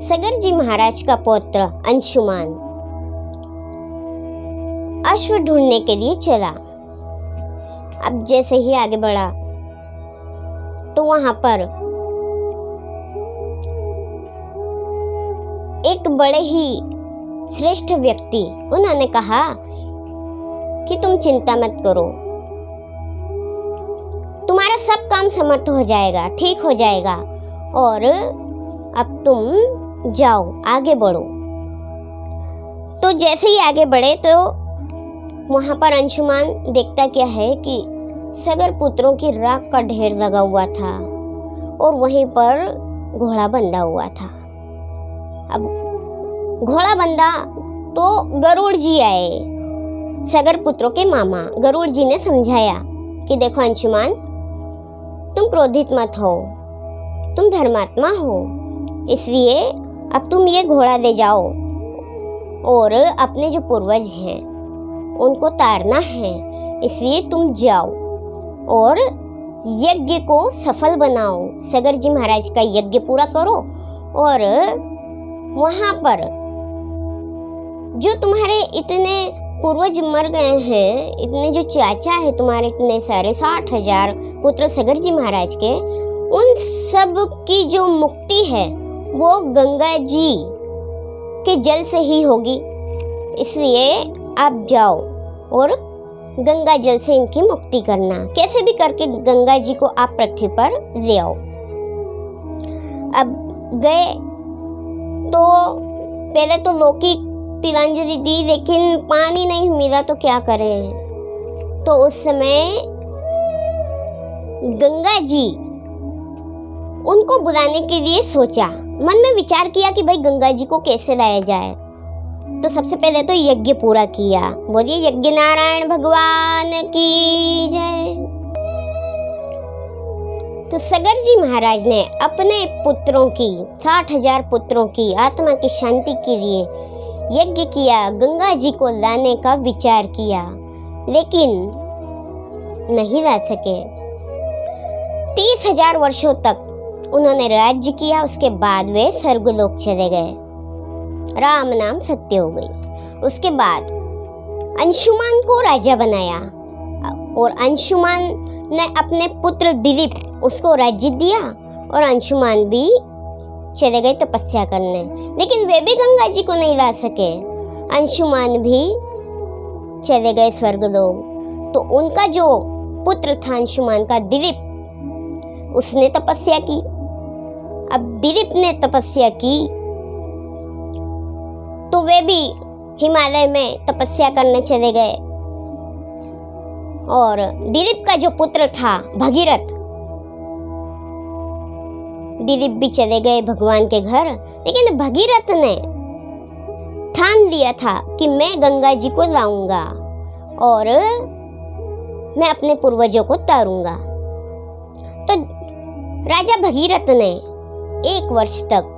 सगर जी महाराज का पौत्र अंशुमान अश्व ढूंढने के लिए चला। अब जैसे ही आगे बढ़ा तो वहां पर एक बड़े ही श्रेष्ठ व्यक्ति, उन्होंने कहा कि तुम चिंता मत करो, तुम्हारा सब काम समर्थ हो जाएगा, ठीक हो जाएगा, और अब तुम जाओ, आगे बढ़ो। तो जैसे ही आगे बढ़े तो वहां पर अंशुमान देखता क्या है कि सगर पुत्रों की राख का ढेर लगा हुआ था और वहीं पर घोड़ा बंधा हुआ था। अब घोड़ा बंधा तो गरुड़ जी आए, सगर पुत्रों के मामा। गरुड़ जी ने समझाया कि देखो अंशुमान, तुम क्रोधित मत हो, तुम धर्मात्मा हो, इसलिए अब तुम ये घोड़ा ले जाओ और अपने जो पूर्वज हैं उनको तारना है, इसलिए तुम जाओ और यज्ञ को सफल बनाओ, सगर जी महाराज का यज्ञ पूरा करो। और वहां पर जो तुम्हारे इतने पूर्वज मर गए हैं, इतने जो चाचा है तुम्हारे, इतने सारे 60,000 पुत्र सगर जी महाराज के, उन सब की जो मुक्ति है वो गंगा जी के जल से ही होगी, इसलिए आप जाओ और गंगा जल से इनकी मुक्ति करना। कैसे भी करके गंगा जी को आप पृथ्वी पर ले आओ। अब गए तो पहले तो लौकिक तिलांजलि दी, लेकिन पानी नहीं मिला तो क्या करें। तो उस समय गंगा जी उनको बुलाने के लिए सोचा, मन में विचार किया कि भाई गंगा जी को कैसे लाया जाए। तो सबसे पहले तो यज्ञ पूरा किया। बोलिए यज्ञ नारायण भगवान की जय। तो सगर जी महाराज ने अपने पुत्रों की, 60,000 पुत्रों की आत्मा की शांति के लिए यज्ञ किया, गंगा जी को लाने का विचार किया, लेकिन नहीं ला सके। 30,000 वर्षों तक उन्होंने राज्य किया, उसके बाद वे स्वर्गलोक चले गए, राम नाम सत्य हो गई। उसके बाद अंशुमान को राजा बनाया और अंशुमान ने अपने पुत्र दिलीप उसको राज्य दिया और अंशुमान भी चले गए तपस्या करने, लेकिन वे भी गंगा जी को नहीं ला सके। अंशुमान भी चले गए स्वर्गलोक। तो उनका जो पुत्र था अंशुमान का, दिलीप, उसने तपस्या की। अब दिलीप ने तपस्या की तो वे भी हिमालय में तपस्या करने चले गए। और दिलीप का जो पुत्र था भगीरथ, दिलीप भी चले गए भगवान के घर, लेकिन भगीरथ ने ठान लिया था कि मैं गंगा जी को लाऊंगा और मैं अपने पूर्वजों को तारूंगा। तो राजा भगीरथ ने 1 वर्ष तक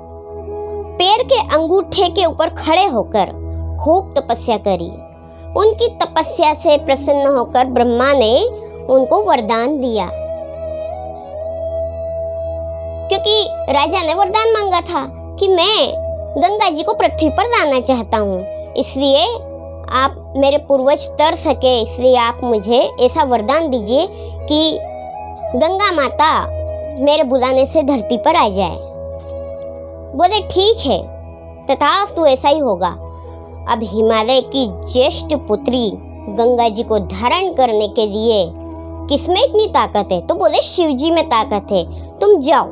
पैर के अंगूठे के ऊपर खड़े होकर खूब तपस्या करी। उनकी तपस्या से प्रसन्न होकर ब्रह्मा ने उनको वरदान दिया, क्योंकि राजा ने वरदान मांगा था कि मैं गंगा जी को पृथ्वी पर लाना चाहता हूँ, इसलिए आप मेरे पूर्वज तर सके, इसलिए आप मुझे ऐसा वरदान दीजिए कि गंगा माता मेरे बुलाने से धरती पर आ जाए। बोले ठीक है, तथास्तु, ऐसा ही होगा। अब हिमालय की ज्येष्ठ पुत्री गंगा जी को धारण करने के लिए किसमें इतनी ताकत है? तो बोले शिव जी में ताकत है, तुम जाओ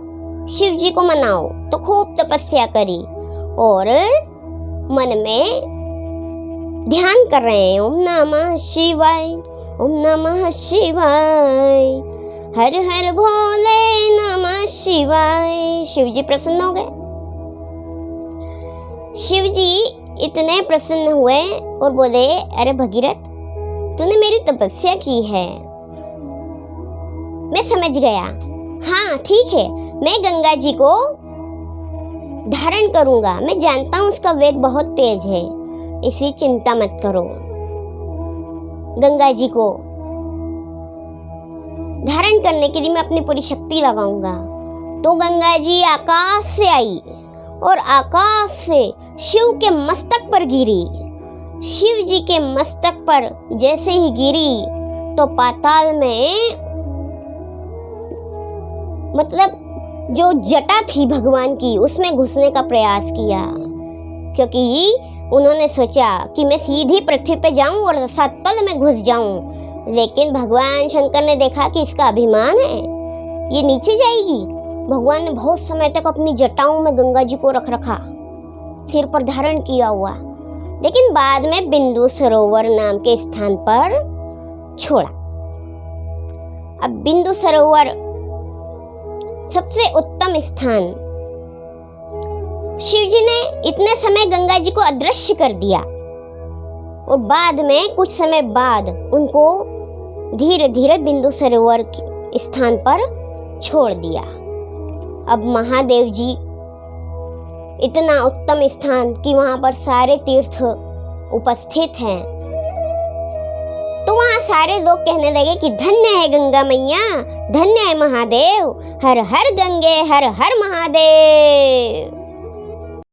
शिव जी को मनाओ। तो खूब तपस्या करी और मन में ध्यान कर रहे हैं, ओम नमः शिवाय, ओम नमः शिवाय, हर हर भोले नमः शिवाय। शिव जी प्रसन्न हो गए। शिव जी इतने प्रसन्न हुए और बोले, अरे भगीरथ, तूने मेरी तपस्या की है, मैं समझ गया। हाँ ठीक है, मैं गंगा जी को धारण करूंगा, मैं जानता हूं उसका वेग बहुत तेज है, इसलिए चिंता मत करो। गंगा जी को धारण करने के लिए मैं अपनी पूरी शक्ति लगाऊंगा। तो गंगा जी आकाश से आई और आकाश से शिव के मस्तक पर गिरी। शिव जी के मस्तक पर जैसे ही गिरी तो पाताल में मतलब जो जटा थी भगवान की उसमें घुसने का प्रयास किया, क्योंकि उन्होंने सोचा कि मैं सीधी पृथ्वी पे जाऊं और सत्तल में घुस जाऊं। लेकिन भगवान शंकर ने देखा कि इसका अभिमान है, ये नीचे जाएगी। भगवान ने बहुत समय तक अपनी जटाओं में गंगा जी को रख रखा, सिर पर धारण किया हुआ, लेकिन बाद में बिंदु सरोवर नाम के स्थान पर छोड़ा। अब बिंदु सरोवर सबसे उत्तम स्थान, शिव जी ने इतने समय गंगा जी को अदृश्य कर दिया और बाद में कुछ समय बाद उनको धीरे धीरे बिंदु सरोवर के स्थान पर छोड़ दिया। अब महादेव जी इतना उत्तम स्थान कि वहां पर सारे तीर्थ उपस्थित हैं, तो वहां सारे लोग कहने लगे कि धन्य है गंगा मैया, धन्य है महादेव, हर हर गंगे हर हर महादेव।